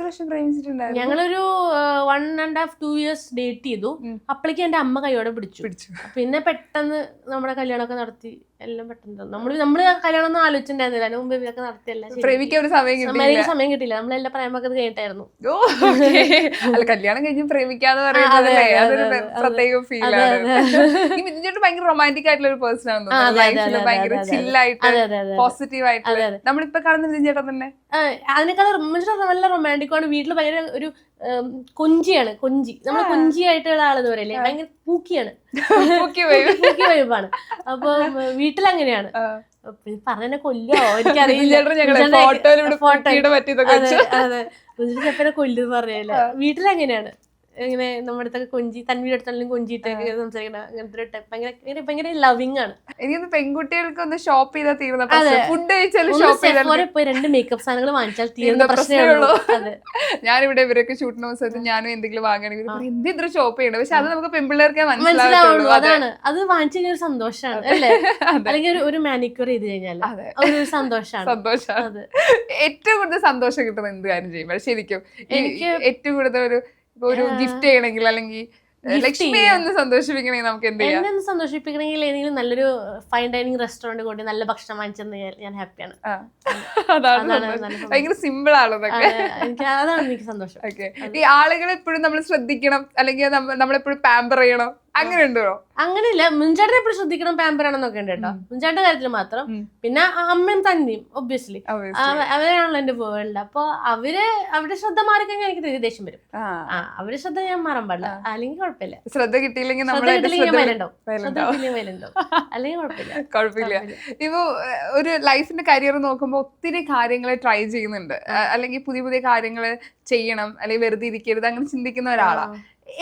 വർഷം പ്രേമിച്ചിട്ടുണ്ടായിരുന്നു? ഞങ്ങളൊരു 1.5 2 years date ചെയ്തു. അപ്പോഴേക്കും എന്റെ അമ്മ കൈയോടെ പിടിച്ചു. പിന്നെ പെട്ടെന്ന് നമ്മുടെ കല്യാണമൊക്കെ നടത്തി. എല്ലാം പെട്ടെന്ന് നമ്മള് കല്യാണം ഒന്നും ആലോചിച്ചിട്ടുണ്ടായിരുന്നില്ല. അതിന് മുമ്പ് ഇവരൊക്കെ നടത്തിയല്ല. പ്രേമിക്കാൻ ഒരു സമയം കിട്ടില്ല. നമ്മളെല്ലാം പ്രേമൊക്കെ കഴിഞ്ഞിട്ടായിരുന്നു. അല്ല, കല്യാണം കഴിഞ്ഞ് പ്രേമിക്കാന്ന് പറയുന്നത് അതൊരു പ്രത്യേക ഫീൽ ആണ്. ഈ മിഥുൻ ഭയങ്കര റൊമാൻറ്റിക് ആയിട്ടുള്ള ഒരു പേഴ്സൺ ആണെന്ന്, ലൈഫിൽ ഭയങ്കര ചില്ലായിട്ട് പോസിറ്റീവ് ആയിട്ട്. നമ്മളിപ്പോ കാണുന്ന മിഥുൻ ചേട്ടൻ തന്നെ അതിനേക്കാൾ നല്ല റൊമാൻറ്റിക് ആണ്. വീട്ടിൽ ഭയങ്കര ഒരു കൊഞ്ചിയാണ്. നമ്മൾ കൊഞ്ചിയായിട്ടുള്ള ആളെന്ന് പറയില്ലേ, ഭയങ്കര പൂക്കിയാണ്, പൂക്കി വൈബാണ്. അപ്പൊ വീട്ടിലങ്ങനെയാണ്. പറഞ്ഞെ കൊല്ലോ എനിക്കറിയില്ല, കൊല്ലും പറയല്ല. വീട്ടിലങ്ങനെയാണ്. ഇങ്ങനെ നമ്മുടെ അടുത്തൊക്കെ കൊഞ്ചി, തൻവീടെ അടുത്താണെങ്കിലും കൊഞ്ചിട്ടൊക്കെ സംസാരിക്കണം. അങ്ങനത്തെ ഒരു ഭയങ്കര ഭയങ്കര ലവിങ് ആണ്. എനിക്കൊന്ന് പെൺകുട്ടികൾക്ക് ഒന്ന് ഷോപ്പ് ചെയ്താൽ തീരുന്ന, ഫുഡ് കഴിച്ചാലും ഷോപ്പ് ചെയ്താൽ 2 മേക്കപ്പ് സാധനങ്ങൾ വാങ്ങിച്ചാൽ തീരുന്ന പ്രശ്നമേ ഉള്ളൂ. ഞാനിവിടെ ഇവരൊക്കെ ഷൂട്ടിന് ദിവസത്തിൽ ഞാനും എന്തെങ്കിലും വാങ്ങണമെങ്കിൽ എന്തിത്ര ഷോപ്പ് ചെയ്യണം, പക്ഷെ അത് നമുക്ക് പെൺപിള്ളേർക്കേ മനസ്സിലാവുള്ളൂ. അതാണ്, അത് വാങ്ങിച്ചു കഴിഞ്ഞാൽ ഒരു സന്തോഷമാണ് അല്ലേ? അല്ലെങ്കിൽ ഒരു മാനിക്യൂർ ചെയ്ത് കഴിഞ്ഞാൽ ഒരു സന്തോഷമാണ്. ഏറ്റവും കൂടുതൽ സന്തോഷം കിട്ടുന്ന എന്ത് കാര്യം ചെയ്യുമ്പോൾ ശരിക്കും എനിക്ക് ഏറ്റവും കൂടുതൽ ഒരു ഗിഫ്റ്റ് ചെയ്യണമെങ്കിൽ, അല്ലെങ്കിൽ ലക്ഷ്മിയെ ഒന്ന് സന്തോഷിപ്പിക്കണമെങ്കിൽ നമുക്ക് എന്ത് ചെയ്യാം? എന്നെ സന്തോഷിപ്പിക്കണമെങ്കിൽ ഏതെങ്കിലും നല്ലൊരു ഫൈൻ ഡൈനിങ് റെസ്റ്റോറന്റ് കൊണ്ട് നല്ല ഭക്ഷണം വാങ്ങിച്ചെന്ന് ഞാൻ ഹാപ്പിയാണ്. ഭയങ്കര സിമ്പിൾ ആണ് അതൊക്കെ. അതാണ് എനിക്ക് സന്തോഷം. ഈ ആളുകളെ എപ്പോഴും നമ്മൾ ശ്രദ്ധിക്കണം, അല്ലെങ്കിൽ നമ്മളെപ്പോഴും പാമ്പർ ചെയ്യണം, അങ്ങനെ ഉണ്ടോ? അങ്ങനെയില്ല. മുൻചാട്ടിനെ എപ്പോഴും ശ്രദ്ധിക്കണം, പാമ്പർ ആണെന്നൊക്കെ ഉണ്ട് കേട്ടോ, മുൻചാട്ടിന്റെ കാര്യത്തിൽ മാത്രം. പിന്നെ അമ്മയും തന്നെയും ഒബ്വിയസ്ലി അവരാണല്ലോ എന്റെ വേൾഡ്. അപ്പൊ അവരുടെ ശ്രദ്ധ മാറിക്കഴിഞ്ഞാൽ എനിക്ക് ദേഷ്യം വരും. അവരുടെ ശ്രദ്ധ ഞാൻ മാറാൻ പാടില്ല, അല്ലെങ്കിൽ കുഴപ്പമില്ല. ശ്രദ്ധ കിട്ടിയില്ലെങ്കിൽ വയലുണ്ടാവും, അല്ലെങ്കിൽ കുഴപ്പമില്ല. ഇപ്പൊ ഒരു ലൈഫിന്റെ കരിയർ നോക്കുമ്പോ ഒത്തിരി കാര്യങ്ങൾ ട്രൈ ചെയ്യുന്നുണ്ട്, അല്ലെങ്കിൽ പുതിയ പുതിയ കാര്യങ്ങൾ ചെയ്യണം, അല്ലെങ്കിൽ വെറുതെ ഇരിക്കരുത് അങ്ങനെ ചിന്തിക്കുന്ന ഒരാളാ.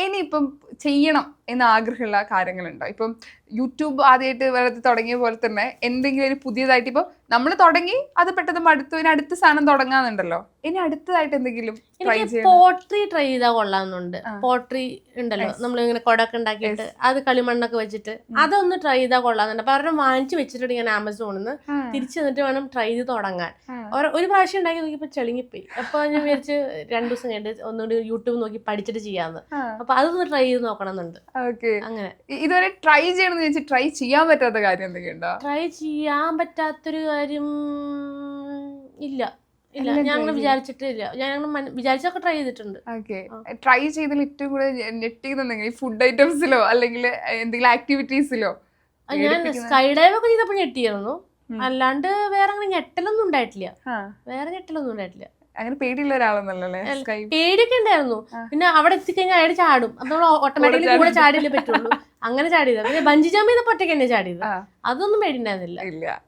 ഇനിയിപ്പം ചെയ്യണം എന്ന് ആഗ്രഹമുള്ള കാര്യങ്ങളുണ്ടോ? ഇപ്പം യൂട്യൂബ് ആദ്യമായിട്ട് വെറുതെ തുടങ്ങിയ പോലെ തന്നെ എന്തെങ്കിലും ഒരു പുതിയതായിട്ട്, ഇപ്പൊ നമ്മൾ തുടങ്ങി അത് പെട്ടെന്ന് മടുത്തു, ഇനി അടുത്ത സാധനം തുടങ്ങാന്നുണ്ടല്ലോ, ഇനി അടുത്തതായിട്ട് എന്തെങ്കിലും പോട്രി ട്രൈ ചെയ്താൽ കൊള്ളാമെന്നുണ്ട്. പോട്രി ഉണ്ടല്ലോ, നമ്മളിങ്ങനെ കൊടൊക്കെ ഉണ്ടാക്കിയിട്ട് അത് കളിമണ്ണൊക്കെ വെച്ചിട്ട് അതൊന്ന് ട്രൈ ചെയ്താൽ കൊള്ളാമെന്നുണ്ട്. അപ്പൊ അവരുടെ വാങ്ങിച്ചു വെച്ചിട്ടുണ്ട് ഞാൻ ആമസോണിൽ നിന്ന്. തിരിച്ചു വന്നിട്ട് വേണം ട്രൈ ചെയ്ത് തുടങ്ങാൻ. ഒരു പ്രാവശ്യം ഉണ്ടാക്കി നോക്കിയപ്പോ ചെളിങ്ങിപ്പോയി. അപ്പൊ ഞാൻ വിചാരിച്ച് 2 ദിവസം കഴിഞ്ഞിട്ട് ഒന്നുകൂടി യൂട്യൂബ് നോക്കി പഠിച്ചിട്ട് ചെയ്യാന്ന്. അപ്പൊ അതൊന്ന് ട്രൈ ചെയ്ത് നോക്കണമെന്നുണ്ട്. അങ്ങനെ ഇതുവരെ ട്രൈ ചെയ്യണമെന്ന് വെച്ചാൽ ട്രൈ ചെയ്യാൻ പറ്റാത്ത കാര്യം എന്തൊക്കെയുണ്ടോ? ട്രൈ ചെയ്യാൻ പറ്റാത്തൊരു കാര്യം ഇല്ല. ഞങ്ങൾ വിചാരിച്ചിട്ടില്ല. ഞങ്ങൾ വിചാരിച്ചൊക്കെ ട്രൈ ചെയ്തിട്ടുണ്ട്. ട്രൈ ചെയ്തതിൽ ഏറ്റവും കൂടുതൽ ഞെട്ടിക്കുന്നുണ്ടെങ്കിൽ ഫുഡ് ഐറ്റംസിലോ അല്ലെങ്കിൽ എന്തെങ്കിലും ആക്ടിവിറ്റീസിലോ? ഞാൻ സ്കൈ ഡൈവ് ഒക്കെ ചെയ്തപ്പോൾ ഞെട്ടിയായിരുന്നു. അല്ലാണ്ട് വേറെ അങ്ങനെ ഞെട്ടലൊന്നും ഉണ്ടായിട്ടില്ല. അങ്ങനെ പേടിയുള്ള ഒരാളൊന്നല്ലേ? പേടിയൊക്കെ ഉണ്ടായിരുന്നു. പിന്നെ അവിടെ എത്തിക്കഴിഞ്ഞാൽ അയാൾ ചാടും. അത് നമ്മൾ ഓട്ടോമാറ്റിക്കലി കൂടെ ചാടിയല്ലേ പറ്റുള്ളൂ. അങ്ങനെ ചാടിയത്. പിന്നെ ബഞ്ചി ജമ്പ് ചെയ്തപ്പോൾ ഒറ്റയ്ക്ക് തന്നെ ചാടിയത്. അതൊന്നും പേടിണ്ടായിരുന്നില്ല.